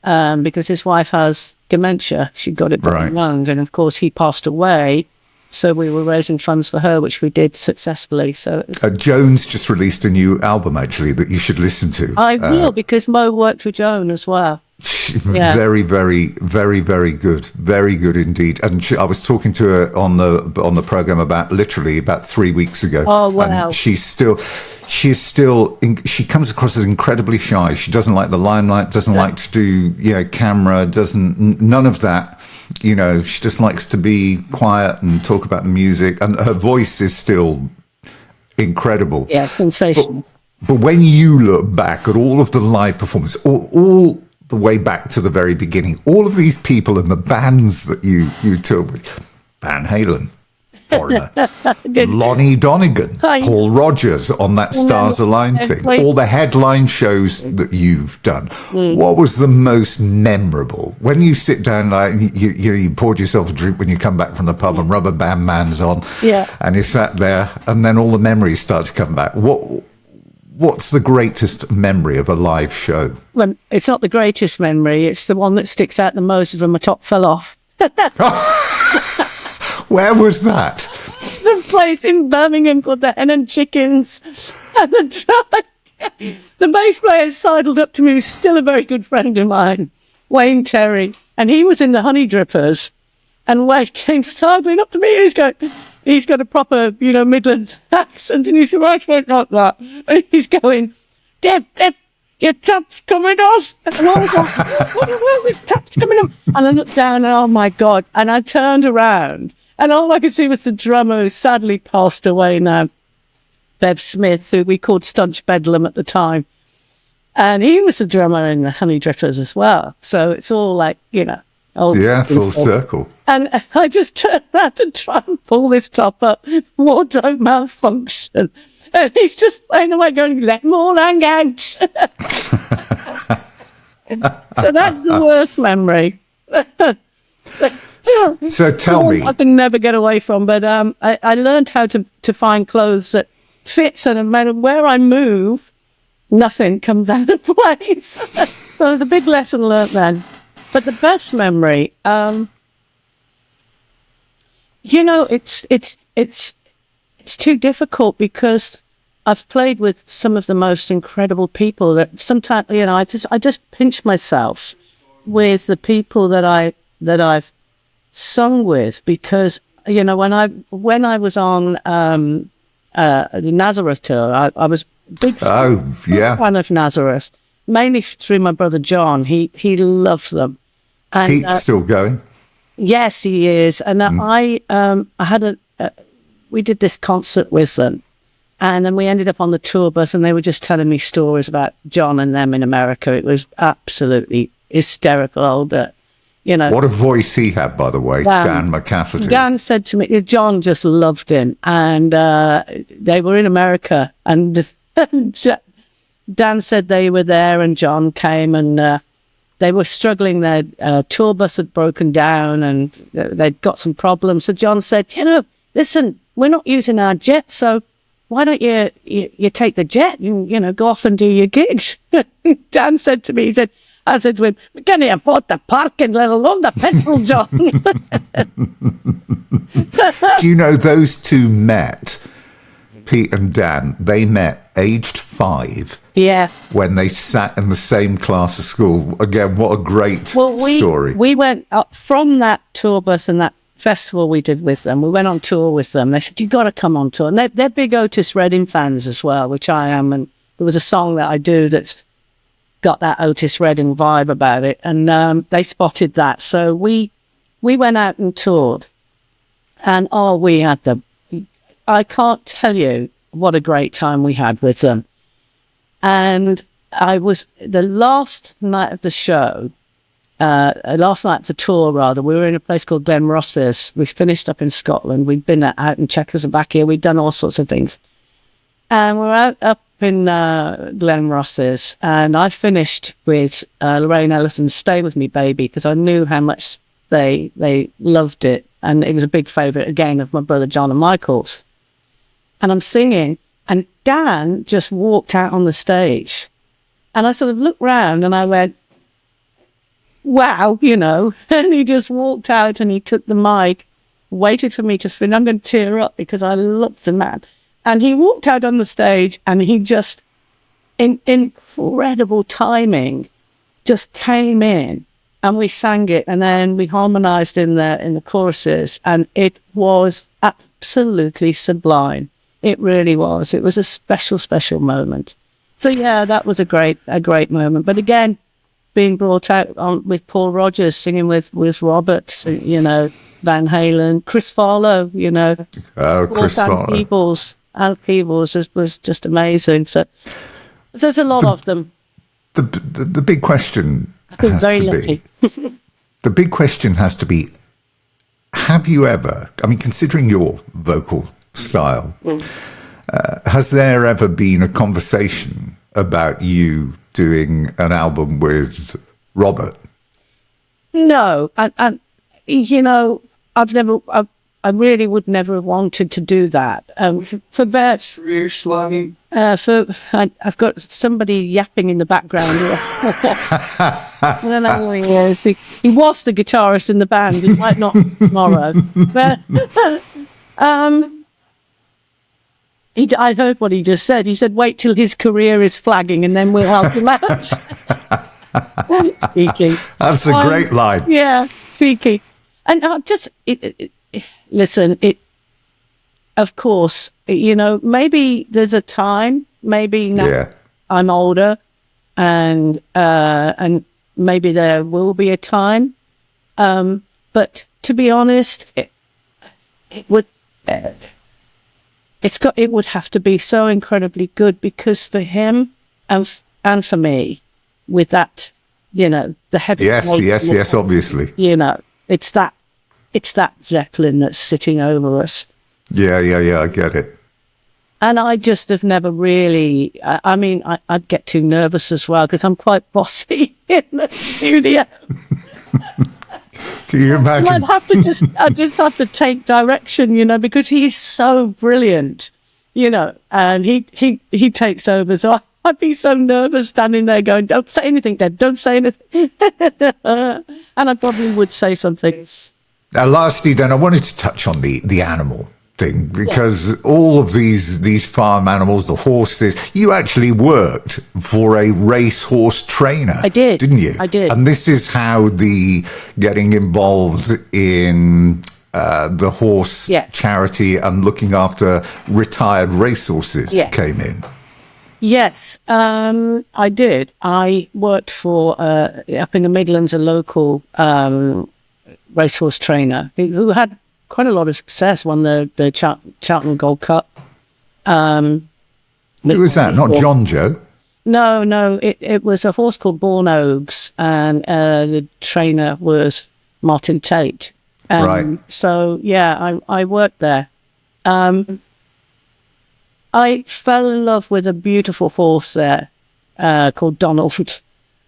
Speaker 4: because his wife has dementia. She got it very young, and of course he passed away. So we were raising funds for her, which we did successfully. So
Speaker 2: Joan's just released a new album, actually, that you should listen to.
Speaker 4: I will, because Mo worked with Joan as well. Yeah.
Speaker 2: Very, very, very, very good. Very good indeed. And I was talking to her on the program about 3 weeks ago.
Speaker 4: Oh, wow.
Speaker 2: And she comes across as incredibly shy. She doesn't like the limelight, doesn't like to do, camera, none of that. She just likes to be quiet and talk about the music. And her voice is still incredible.
Speaker 4: Yeah, sensational.
Speaker 2: But when you look back at all of the live performance, all the way back to the very beginning, all of these people and the bands that you toured with, Van Halen, Foreigner, Lonnie Donegan, Paul Rogers on that Stars Align thing, all the headline shows that you've done. What was the most memorable? When you sit down, you poured yourself a drink when you come back from the pub and Rubber Band Man's on, and you sat there, and then all the memories start to come back. What's the greatest memory of a live show?
Speaker 4: Well, it's not the greatest memory. It's the one that sticks out the most when my top fell off.
Speaker 2: Where was that?
Speaker 4: The place in Birmingham called the Hen and Chickens. And the bass player sidled up to me, who's still a very good friend of mine, Wayne Terry. And he was in the Honey Drippers. And Wayne came sidling up to me. He's got a proper, Midlands accent, and he's right like that. And he's going, Deb, your top's coming off. And I was like, what is this top's coming off? And I looked down, and oh my God. And I turned around, and all I could see was the drummer who sadly passed away now, Bev Smith, who we called Stunch Bedlam at the time. And he was the drummer in the Honey Drippers as well. So it's all like,
Speaker 2: full circle.
Speaker 4: And I just turned around to try and pull this top up. Wardrobe malfunction. And he's just playing away going, let them all hang out. So that's the worst memory.
Speaker 2: So tell me.
Speaker 4: I can never get away from, but I learned how to find clothes that fits, and no matter where I move, nothing comes out of place. So there's a big lesson learned then. But the best memory, it's too difficult, because I've played with some of the most incredible people that sometimes, I just pinch myself with the people that I've sung with, because, when I was on the Nazareth tour, I was a big fan of Nazareth, mainly through my brother John. He loved them. And,
Speaker 2: Pete's still going.
Speaker 4: Yes, he is. And I had we did this concert with them, and then we ended up on the tour bus, and they were just telling me stories about John and them in America. It was absolutely hysterical.
Speaker 2: What a voice he had, by the way, Dan McCafferty.
Speaker 4: Dan said to me, John just loved him, and they were in America, and Dan said they were there, and John came, and they were struggling. Their tour bus had broken down, and they'd got some problems. So John said, listen, we're not using our jet, so why don't you take the jet and, go off and do your gigs? Dan said to me, I said to him, we can't afford the parking, let alone the petrol, John.
Speaker 2: Do you know those two met, Pete and Dan, they met aged 5.
Speaker 4: Yeah.
Speaker 2: When they sat in the same class of school. Again, what a great story.
Speaker 4: We went up from that tour bus and that festival we did with them. We went on tour with them. They said, "You got to come on tour." And they're big Otis Redding fans as well, which I am. And there was a song that I do that's got that Otis Redding vibe about it. And they spotted that. So we went out and toured. And we had I can't tell you what a great time we had with them. And the last night of the show, last night of the tour, rather, we were in a place called Glen Rosses. We finished up in Scotland. We'd been out in Czechoslovakia. We'd done all sorts of things. And we're up in Glen Rosses. And I finished with Lorraine Ellison's Stay With Me, Baby, because I knew how much they loved it. And it was a big favourite, again, of my brother John and Michael's. And I'm singing, and Dan just walked out on the stage. And I sort of looked round and I went, wow, and he just walked out and he took the mic, waited for me to finish. I'm going to tear up because I loved the man. And he walked out on the stage and he just, in incredible timing, just came in. And we sang it, and then we harmonised in the choruses, and it was absolutely sublime. It really was. It was a special, special moment. So yeah, that was a great moment. But again, being brought out with Paul Rodgers singing with Roberts, Van Halen, Chris Farlow,
Speaker 2: Chris Farlow,
Speaker 4: Al Peebles was just amazing. So there's a lot of them.
Speaker 2: The big question. The big question has to be, have you ever, considering your vocal style, has there ever been a conversation about you doing an album with Robert?
Speaker 4: No, and I really would never have wanted to do that. For that, I've got somebody yapping in the background. I don't know who he is. He was the guitarist in the band. He might not tomorrow. But I heard what he just said. He said, "Wait till his career is flagging, and then we'll help him out." Cheeky.
Speaker 2: That's a great line.
Speaker 4: Yeah, cheeky. And listen, of course, maybe there's a time, maybe now I'm older and maybe there will be a time. But to be honest, it would have to be so incredibly good, because for him and for me, with that, the heavy.
Speaker 2: Yes, obviously.
Speaker 4: It's that Zeppelin that's sitting over us.
Speaker 2: Yeah, I get it.
Speaker 4: And I just have never really, I'd get too nervous as well, because I'm quite bossy in the studio.
Speaker 2: Can you imagine?
Speaker 4: I'd just have to take direction, because he's so brilliant, and he takes over. So I'd be so nervous standing there going, "Don't say anything, Dad, don't say anything." And I probably would say something.
Speaker 2: Now, lastly, then, I wanted to touch on the animal thing, because all of these farm animals, the horses, you actually worked for a racehorse trainer.
Speaker 4: I did.
Speaker 2: Didn't you?
Speaker 4: I did.
Speaker 2: And this is how the getting involved in the horse charity and looking after retired racehorses came in.
Speaker 4: Yes, I did. I worked for, up in the Midlands, a local racehorse trainer who had quite a lot of success, won the Cheltenham Gold Cup. Who
Speaker 2: was that? Not John Joe?
Speaker 4: No, it was a horse called Bourne Oaks, and the trainer was Martin Tate.
Speaker 2: Right.
Speaker 4: So, I worked there. I fell in love with a beautiful horse there called Donald.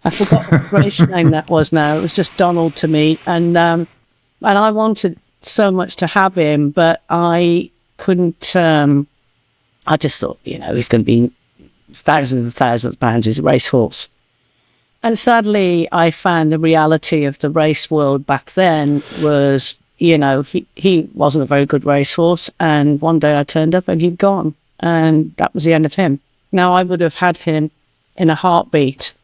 Speaker 4: I forgot what race name that was now. It was just Donald to me. And I wanted so much to have him, but I couldn't. I just thought, he's going to be thousands and thousands of pounds. He's a racehorse. And sadly, I found the reality of the race world back then was, he wasn't a very good racehorse. And one day I turned up and he'd gone. And that was the end of him. Now, I would have had him in a heartbeat,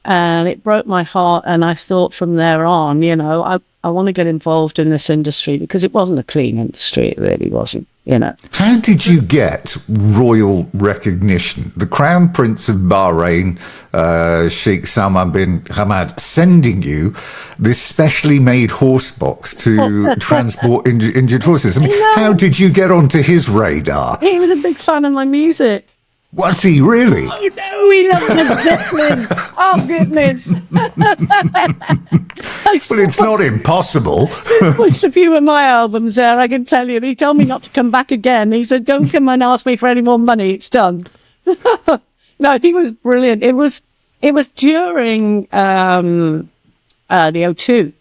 Speaker 4: and it broke my heart. And I thought from there on, I want to get involved in this industry, because it wasn't a clean industry. It really wasn't,
Speaker 2: How did you get royal recognition? The Crown Prince of Bahrain, Sheikh Salman bin Hamad, sending you this specially made horse box to transport injured horses. I mean, how did you get onto his radar?
Speaker 4: He was a big fan of my music.
Speaker 2: Was he really?
Speaker 4: Oh no, he loved Led Zeppelin. Oh goodness.
Speaker 2: Well, it's not impossible.
Speaker 4: Pushed a few of my albums there, I can tell you. He told me not to come back again. He said, "Don't come and ask me for any more money. It's done." No, he was brilliant. It was during the O2.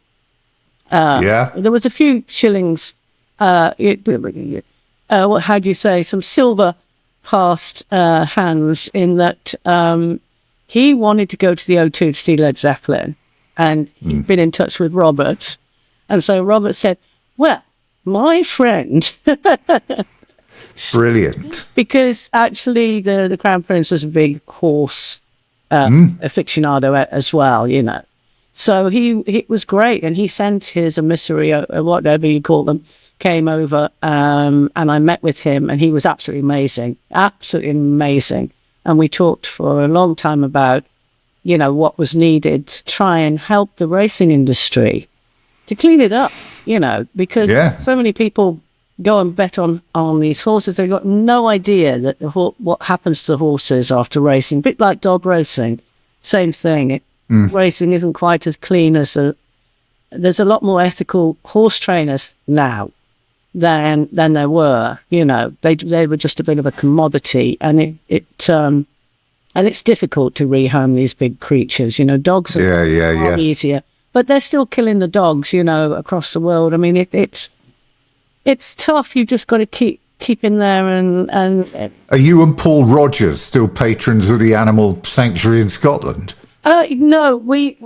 Speaker 2: Yeah.
Speaker 4: There was a few shillings. How do you say? Some silver passed hands, in that he wanted to go to the O2 to see Led Zeppelin, and he'd been in touch with Robert, and so Robert said, "Well, my friend,"
Speaker 2: Brilliant.
Speaker 4: because actually the Crown Prince was a big horse aficionado as well, So it was great, and he sent his emissary, or whatever you call them, came over, and I met with him, and he was absolutely amazing. And we talked for a long time about, what was needed to try and help the racing industry to clean it up, because so many people go and bet on these horses. They've got no idea that what happens to horses after racing. A bit like dog racing, same thing. Racing isn't quite as clean as there's a lot more ethical horse trainers now than there were. They were just a bit of a commodity, and it's difficult to rehome these big creatures. Dogs are easier, but they're still killing the dogs. Across the world. I mean, it's tough. You just got to keep in there and.
Speaker 2: Are you and Paul Rogers still patrons of the Animal Sanctuary in Scotland?
Speaker 4: No, we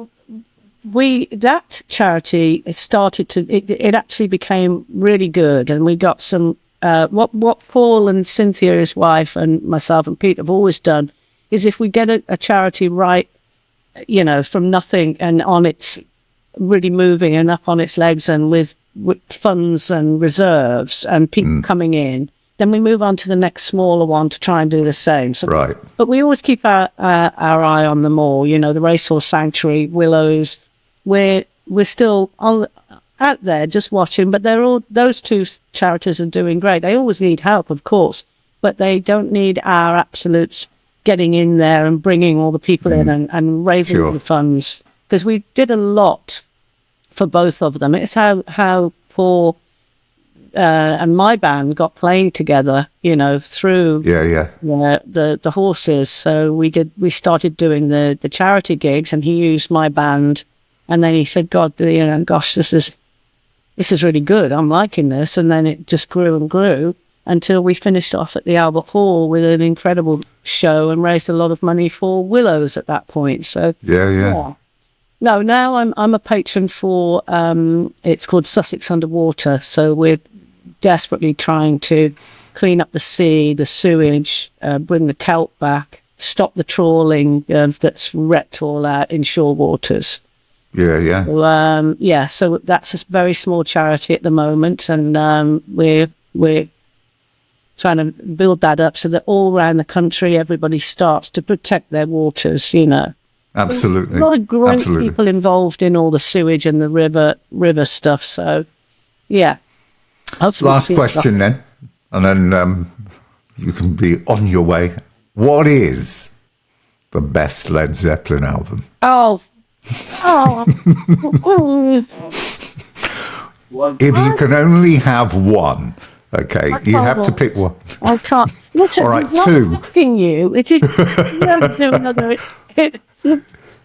Speaker 4: that charity started to. It actually became really good, and we got some. What Paul and Cynthia, his wife, and myself and Pete have always done is, if we get a charity right, from nothing and on its really moving and up on its legs, and with funds and reserves and people coming in, then we move on to the next smaller one to try and do the same. So,
Speaker 2: right.
Speaker 4: But we always keep our eye on them all. The Racehorse Sanctuary, Willows. We're still out there just watching, but those two charities are doing great. They always need help, of course, but they don't need our absolutes getting in there and bringing all the people in and raising all the funds, because we did a lot for both of them. It's how Paul and my band got playing together, through the horses. So we started doing the charity gigs, and he used my band, and then he said, gosh, this is really good. I'm liking this. And then it just grew and grew until we finished off at the Albert Hall with an incredible show and raised a lot of money for Willows at that point. So yeah. No, now I'm a patron for it's called Sussex Underwater. So we're desperately trying to clean up the sea, the sewage, bring the kelp back, stop the trawling that's wrecked all our inshore waters. So that's a very small charity at the moment, and we're trying to build that up so that all around the country everybody starts to protect their waters.
Speaker 2: Absolutely.
Speaker 4: A lot of great people involved in all the sewage and the river stuff. So
Speaker 2: last question then, and then you can be on your way. What is the best Led Zeppelin album? If you can only have one, okay, you have to pick one.
Speaker 4: I can't. Listen,
Speaker 2: all right,
Speaker 4: he's
Speaker 2: two.
Speaker 4: Not asking you. It is. You have to do another.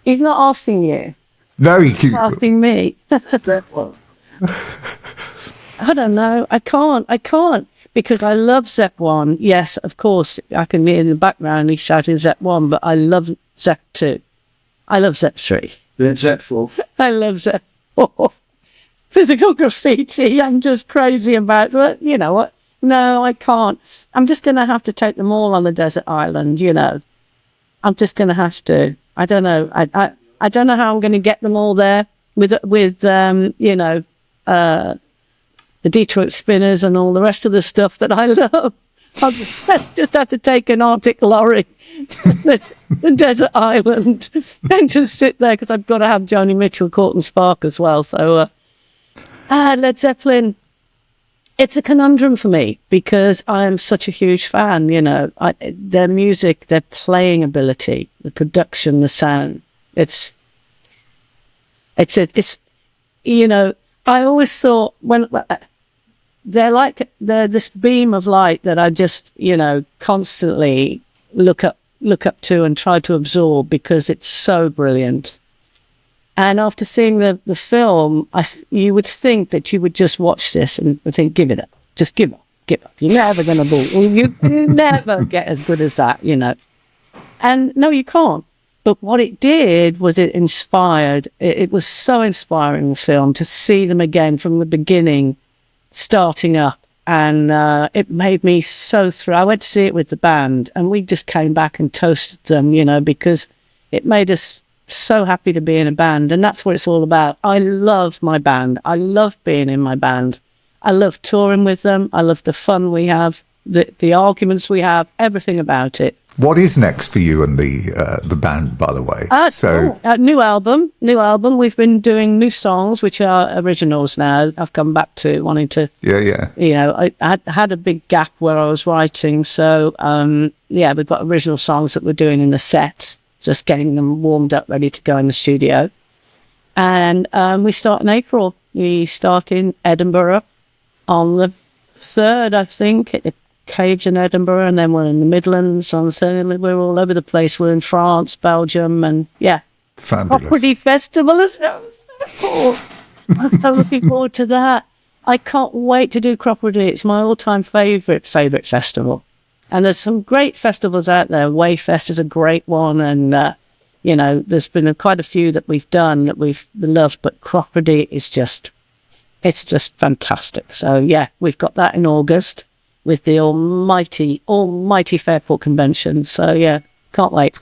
Speaker 4: He's not asking you.
Speaker 2: No,
Speaker 4: he's asking me. I don't know. I can't because I love Zepp 1. Yes, of course, I can hear in the background he's shouting Zepp 1, but I love Zepp 2. I love Zepp 3.
Speaker 5: Zepp 4.
Speaker 4: I love Zepp 4. Physical graffiti, I'm just crazy about, but you know what? no, I can't. I'm just going to have to take them all on the desert island, you know. I'm just going to have to. I don't know. I don't know how I'm going to get them all there with you know, the Detroit Spinners and all the rest of the stuff that I love. I'll just have to take an Arctic lorry to the desert island and just sit there, because I've got to have Joni Mitchell, Courtney Spark as well. So, Led Zeppelin, it's a conundrum for me because I am such a huge fan. You know, their music, their playing ability, the production, the sound. It's you know, I always thought when they're this beam of light that I just, you know, constantly look up to and try to absorb because it's so brilliant. And after seeing the film, you would think that you would just watch this and think, give it up, just give up. You're never going to ball. You never get as good as that, you know. And no, you can't. But what it did was it inspired. It was so inspiring, the film, to see them again from the beginning, starting up. And it made me so thrilled. I went to see it with the band, and we just came back and toasted them, you know, because it made us so happy to be in a band. And that's what it's all about. I love my band. I love being in my band. I love touring with them. I love the fun we have, the arguments we have, everything about it.
Speaker 2: What is next for you and the band, by the way?
Speaker 4: New album. We've been doing new songs, which are originals now. I've come back to wanting to.
Speaker 2: Yeah.
Speaker 4: You know, I had a big gap where I was writing, so we've got original songs that we're doing in the set, just getting them warmed up, ready to go in the studio. And we start in April. We start in Edinburgh on the 3rd, I think. Caves in Edinburgh, and then we're in the Midlands on the 3rd. We're all over the place. We're in France, Belgium, and
Speaker 2: fabulous.
Speaker 4: Property Festival as well. I'm so looking forward to that. I can't wait to do Cropredy. It's my all-time favourite festival. And there's some great festivals out there. Wayfest is a great one, and you know, there's been quite a few that we've done that we've loved, but Cropredy is just fantastic. So yeah, we've got that in August with the almighty Fairport Convention. So yeah, can't wait.